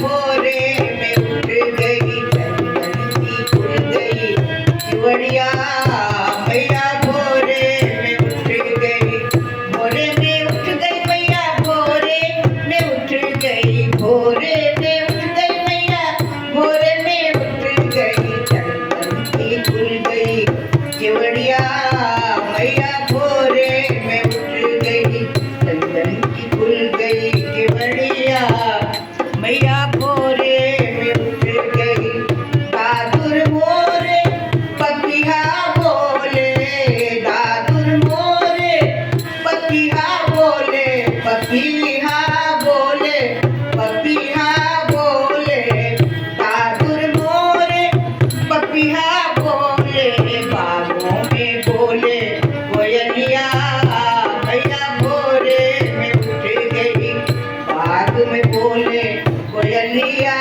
भोरे में उठ गई, चंदन की खुल गई केवड़िया। मैया भोरे में उठ गई, भोरे में उठ गई मैया, भोरे में उठ गई, भोरे में उठ गई मैया, भोरे में उठ गई, चंदन की खुल गई केवड़िया। मैया भोरे में उठ गई, चंदन की खुल गई केवड़िया। मैया भोरे में उठ गई, दादुर मोरे पपिहा बोले, दादुर मोरे पपिहा बोले, पपिहा बोले, पपिहा बोले, दादुर मोरे पपिहा बोले, बागों में बोले कोयलिया। मैया भोरे में उठ गई, बाग में बोले कोयलिया।